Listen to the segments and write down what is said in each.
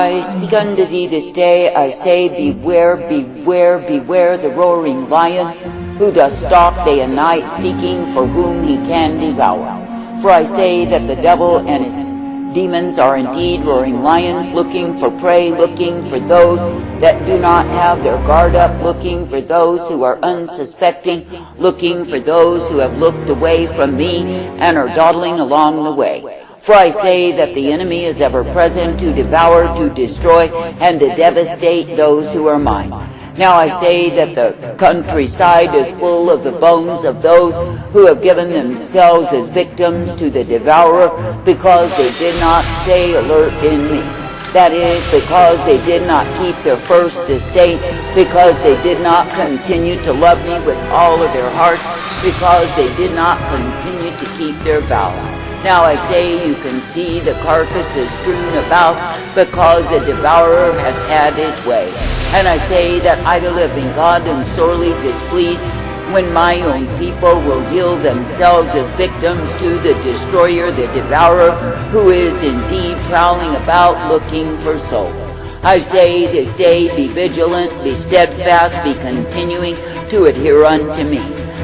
I speak unto thee this day, I say, beware, beware, beware the roaring lion, who doth stalk day and night, seeking for whom he can devour. For I say that the devil and his demons are indeed roaring lions, looking for prey, looking for those that do not have their guard up, looking for those who are unsuspecting, looking for those who have looked away from me and are dawdling along the way. For I say that the enemy is ever present to devour, to destroy, and to devastate those who are mine. Now I say that the countryside is full of the bones of those who have given themselves as victims to the devourer because they did not stay alert in me. That is, because they did not keep their first estate, because they did not continue to love me with all of their hearts, because they did not continue to keep their vows. Now I say you can see the carcasses strewn about because the devourer has had his way. And I say that I, the living God, am sorely displeased when my own people will yield themselves as victims to the destroyer, the devourer, who is indeed prowling about looking for souls. I say this day, be vigilant, be steadfast, be continuing to adhere unto me.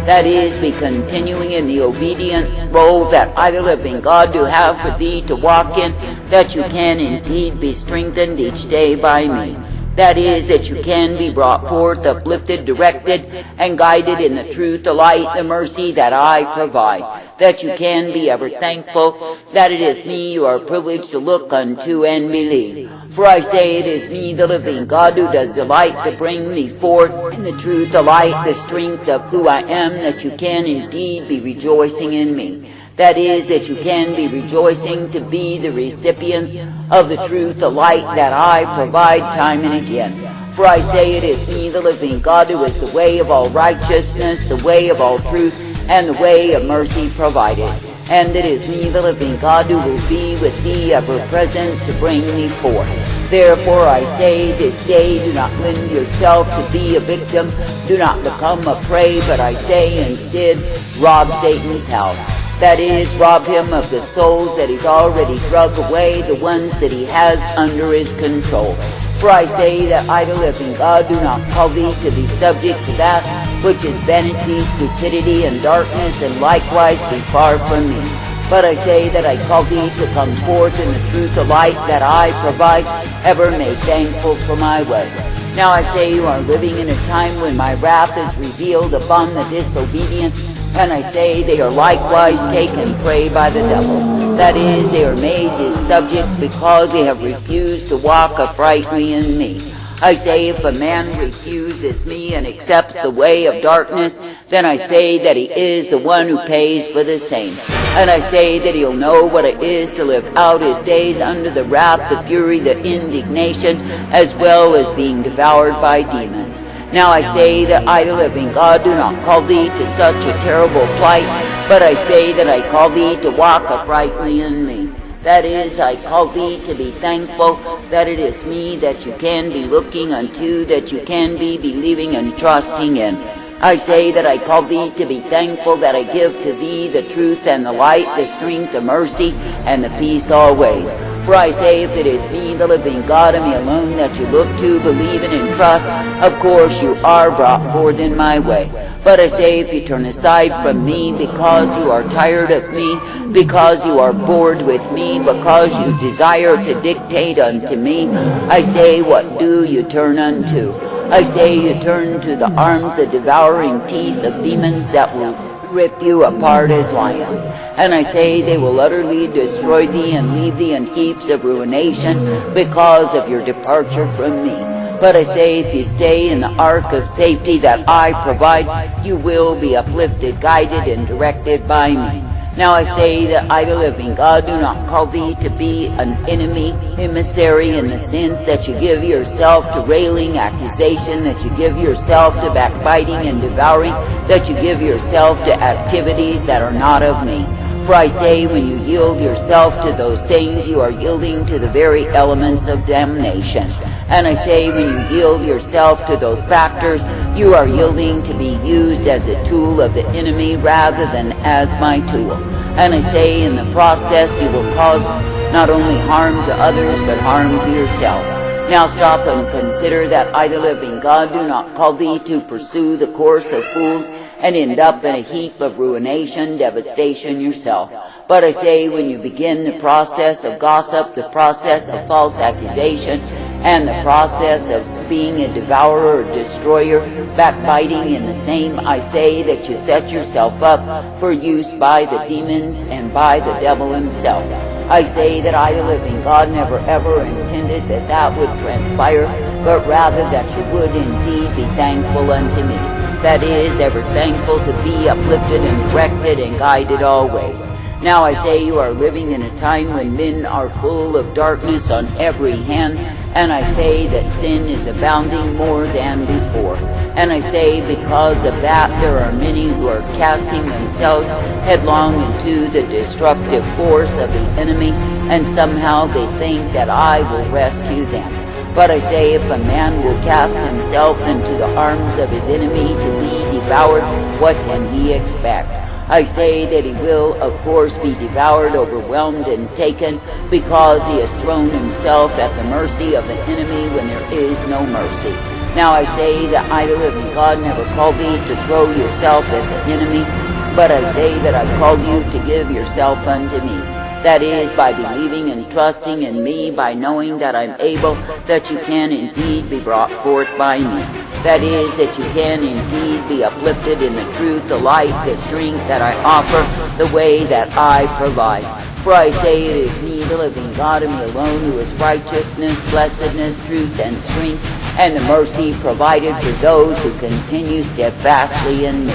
That is, be continuing in the obedience role that I, the living God, do have for thee to walk in, that you can indeed be strengthened each day by me. That is, that you can be brought forth, uplifted, directed, and guided in the truth, the light, the mercy that I provide. That you can be ever thankful that it is me you are privileged to look unto and believe. For I say it is me, the living God, who does delight to bring thee forth in the truth, the light, the strength of who I am, that you can indeed be rejoicing in me. That is, that you can be rejoicing to be the recipients of the truth, the light that I provide time and again. For I say it is me, the living God, who is the way of all righteousness, the way of all truth, and the way of mercy provided. And it is me, the living God, who will be with thee ever present to bring thee forth. Therefore I say this day, do not lend yourself to be a victim, do not become a prey, but I say instead, rob Satan's house. That is, rob him of the souls that he's already drug away, the ones that he has under his control. For I say that I, the living God, do not call thee to be subject to that which is vanity, stupidity, and darkness, and likewise be far from me. But I say that I call thee to come forth in the truth, the light that I provide, ever made thankful for my way. Now I say you are living in a time when my wrath is revealed upon the disobedient, and I say they are likewise taken prey by the devil. That is, they are made his subjects because they have refused to walk uprightly in me. I say if a man refuses me and accepts the way of darkness, then I say that he is the one who pays for the same. And I say that he'll know what it is to live out his days under the wrath, the fury, the indignation, as well as being devoured by demons. Now I say that I, the living God, do not call thee to such a terrible plight, but I say that I call thee to walk uprightly in me. That is, I call thee to be thankful that it is me that you can be looking unto, that you can be believing and trusting in. I say that I call thee to be thankful that I give to thee the truth and the light, the strength, the mercy, and the peace always. For I say if it is me, the living God, and me alone that you look to, believe in, and trust, of course you are brought forth in my way. But I say if you turn aside from me because you are tired of me, because you are bored with me, because you desire to dictate unto me, I say what do you turn unto? I say you turn to the arms, the devouring teeth of demons that will rip you apart as lions. And I say they will utterly destroy thee and leave thee in heaps of ruination because of your departure from me. But I say if you stay in the ark of safety that I provide, you will be uplifted, guided, and directed by me. Now I say that I, the living God, do not call thee to be an enemy, emissary, in the sense that you give yourself to railing, accusation, that you give yourself to backbiting and devouring, that you give yourself to activities that are not of me. For I say when you yield yourself to those things, you are yielding to the very elements of damnation. And I say when you yield yourself to those factors, you are yielding to be used as a tool of the enemy rather than as my tool. And I say in the process you will cause not only harm to others, but harm to yourself. Now stop and consider that I, the living God, do not call thee to pursue the course of fools and end up in a heap of ruination, devastation yourself. But I say, when you begin the process of gossip, the process of false accusation, and the process of being a devourer or destroyer, backbiting in the same, I say that you set yourself up for use by the demons and by the devil himself. I say that I, the living God, never ever intended that that would transpire, but rather that you would indeed be thankful unto me. That is, ever thankful to be uplifted and directed and guided always. Now I say you are living in a time when men are full of darkness on every hand, and I say that sin is abounding more than before. And I say because of that there are many who are casting themselves headlong into the destructive force of the enemy, and somehow they think that I will rescue them. But I say, if a man will cast himself into the arms of his enemy to be devoured, what can he expect? I say that he will, of course, be devoured, overwhelmed, and taken, because he has thrown himself at the mercy of the enemy when there is no mercy. Now I say that I, the living God, never called thee to throw yourself at the enemy, but I say that I've called you to give yourself unto me. That is, by believing and trusting in me, by knowing that I'm able, that you can indeed be brought forth by me. That is, that you can indeed be uplifted in the truth, the light, the strength that I offer, the way that I provide. For I say it is me, the living God, and me alone, who is righteousness, blessedness, truth, and strength, and the mercy provided for those who continue steadfastly in me.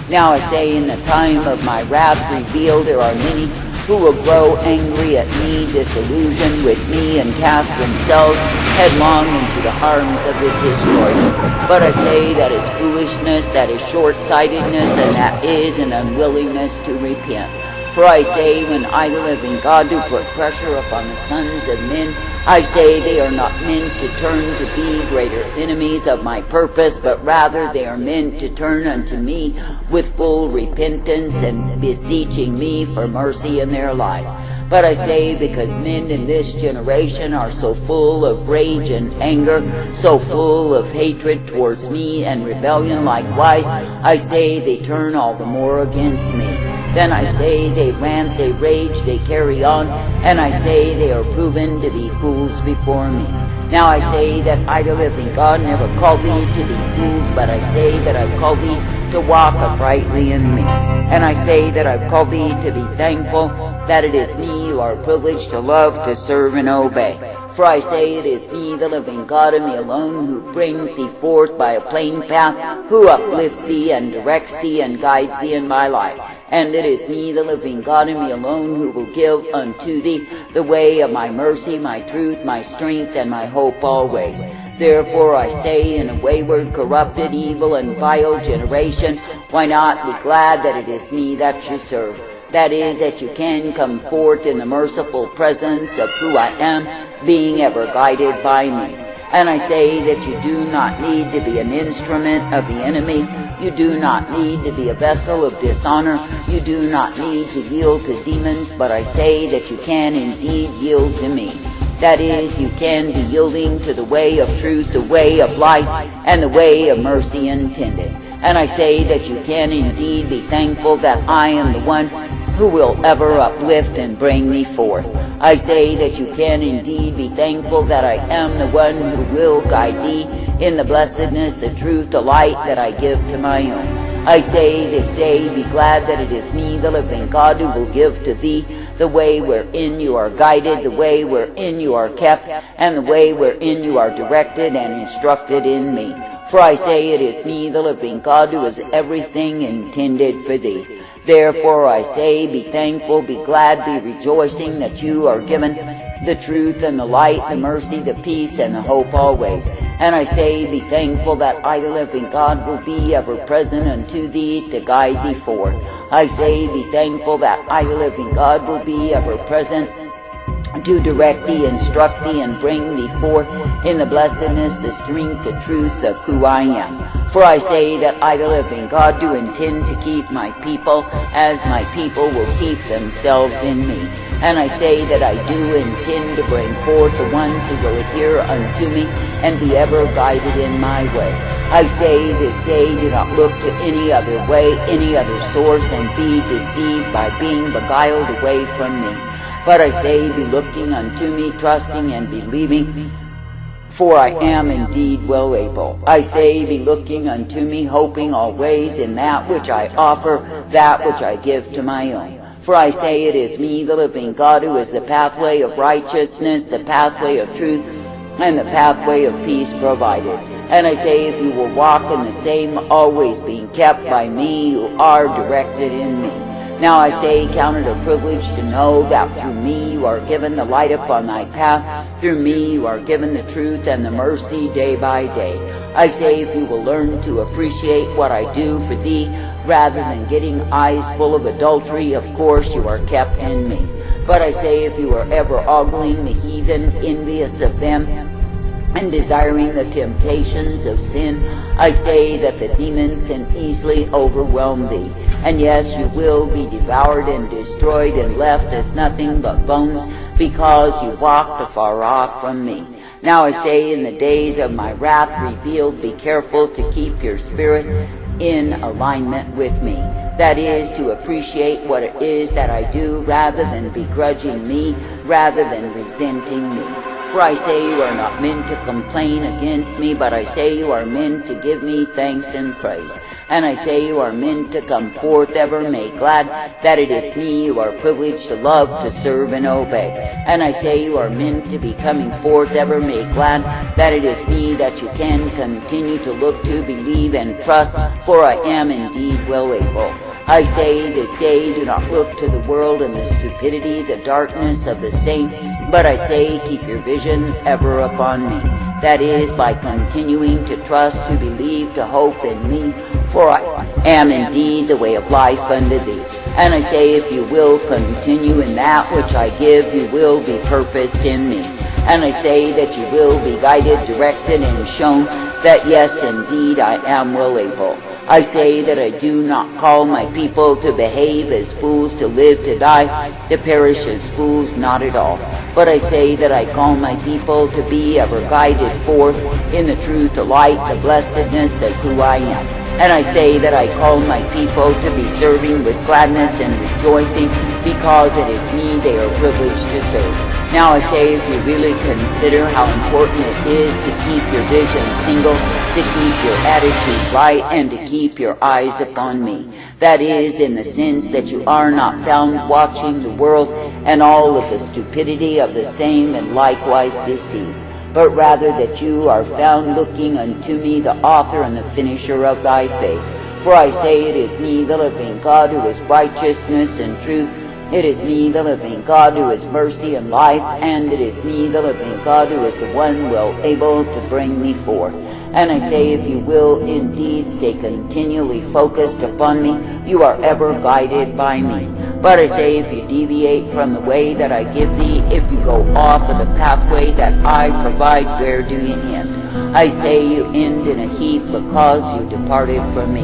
Now I say, in the time of my wrath revealed, there are many who will grow angry at me, disillusioned with me, and cast themselves headlong into the arms of the destroyer. But I say that is foolishness, that is short-sightedness, and that is an unwillingness to repent. For I say, when I, the living God, do put pressure upon the sons of men, I say they are not meant to turn to be greater enemies of my purpose, but rather they are meant to turn unto me with full repentance and beseeching me for mercy in their lives. But I say, because men in this generation are so full of rage and anger, so full of hatred towards me and rebellion likewise, I say they turn all the more against me. Then I say they rant, they rage, they carry on, and I say they are proven to be fools before me. Now I say that I, the living God, never called thee to be fools, but I say that I've called thee to walk uprightly in me. And I say that I've called thee to be thankful that it is me you are privileged to love, to serve, and obey. For I say it is me, the living God, and me alone, who brings thee forth by a plain path, who uplifts thee and directs thee and guides thee in my life. And it is me, the living God, and me alone, who will give unto thee the way of my mercy, my truth, my strength, and my hope always. Therefore I say, in a wayward, corrupted, evil, and vile generation, why not be glad that it is me that you serve? That is, that you can come forth in the merciful presence of who I am, being ever guided by me. And I say that you do not need to be an instrument of the enemy. You do not need to be a vessel of dishonor. You do not need to yield to demons, but I say that you can indeed yield to me. That is, you can be yielding to the way of truth, the way of light, and the way of mercy intended. And I say that you can indeed be thankful that I am the one who will ever uplift and bring thee forth. I say that you can indeed be thankful that I am the one who will guide thee in the blessedness, the truth, the light that I give to my own. I say this day, be glad that it is me, the living God, who will give to thee the way wherein you are guided, the way wherein you are kept, and the way wherein you are directed and instructed in me. For I say it is me, the living God, who is everything intended for thee. Therefore I say, be thankful, be glad, be rejoicing that you are given the truth and the light, the mercy, the peace, and the hope always. And I say, be thankful that I, the living God, will be ever present unto thee to guide thee forth. I say, be thankful that I, the living God, will be ever present to direct thee, instruct thee, and bring thee forth in the blessedness, the strength, the truth of who I am. For I say that I, the living God, do intend to keep my people as my people will keep themselves in me. And I say that I do intend to bring forth the ones who will adhere unto me and be ever guided in my way. I say this day, do not look to any other way, any other source, and be deceived by being beguiled away from me. But I say, be looking unto me, trusting and believing, for I am indeed well able. I say, be looking unto me, hoping always in that which I offer, that which I give to my own. For I say, it is me, the living God, who is the pathway of righteousness, the pathway of truth, and the pathway of peace provided. And I say, if you will walk in the same, always being kept by me, you are directed in me. Now I say, count it a privilege to know that through me you are given the light upon thy path. Through me you are given the truth and the mercy day by day. I say, if you will learn to appreciate what I do for thee, rather than getting eyes full of adultery, of course you are kept in me. But I say, if you are ever ogling the heathen, envious of them, and desiring the temptations of sin, I say that the demons can easily overwhelm thee. And yes, you will be devoured and destroyed and left as nothing but bones, because you walked afar off from me. Now I say, in the days of my wrath revealed, be careful to keep your spirit in alignment with me. That is, to appreciate what it is that I do, rather than begrudging me, rather than resenting me. For I say, you are not meant to complain against me, but I say you are meant to give me thanks and praise. And I say, you are meant to come forth ever made glad that it is me you are privileged to love, to serve, and obey. And I say, you are meant to be coming forth ever made glad that it is me that you can continue to look to, believe, and trust, for I am indeed well able. I say, this day, do not look to the world and the stupidity, the darkness of the same, but I say, keep your vision ever upon me. That is, by continuing to trust, to believe, to hope in me, for I am indeed the way of life unto thee. And I say, if you will continue in that which I give, you will be purposed in me. And I say that you will be guided, directed, and shown that yes, indeed, I am well able. I say that I do not call my people to behave as fools, to live, to die, to perish as fools, not at all. But I say that I call my people to be ever guided forth in the truth, the light, the blessedness of who I am. And I say that I call my people to be serving with gladness and rejoicing, because it is me they are privileged to serve. Now I say, if you really consider how important it is to keep your vision single, to keep your attitude right, and to keep your eyes upon me. That is, in the sense that you are not found watching the world and all of the stupidity of the same, and likewise deceived, but rather that you are found looking unto me, the author and the finisher of thy faith. For I say, it is me, the living God, who is righteousness and truth. It is me, the living God, who is mercy and life, and it is me, the living God, who is the one well able to bring me forth. And I say, if you will indeed stay continually focused upon me, you are ever guided by me. But I say, if you deviate from the way that I give thee, if you go off of the pathway that I provide, where do you end? I say, you end in a heap, because you departed from me.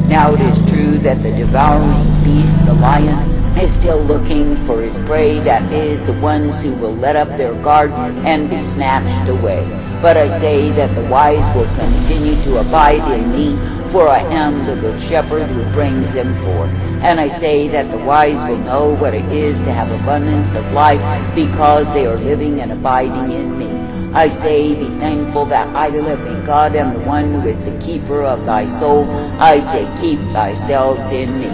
Now it is true that the devouring beast, the lion, is still looking for his prey, that is, the ones who will let up their guard and be snatched away. But I say that the wise will continue to abide in me, for I am the good shepherd who brings them forth. And I say that the wise will know what it is to have abundance of life, because they are living and abiding in me. I say, be thankful that I, the living God, am the one who is the keeper of thy soul. I say, keep thyself in me.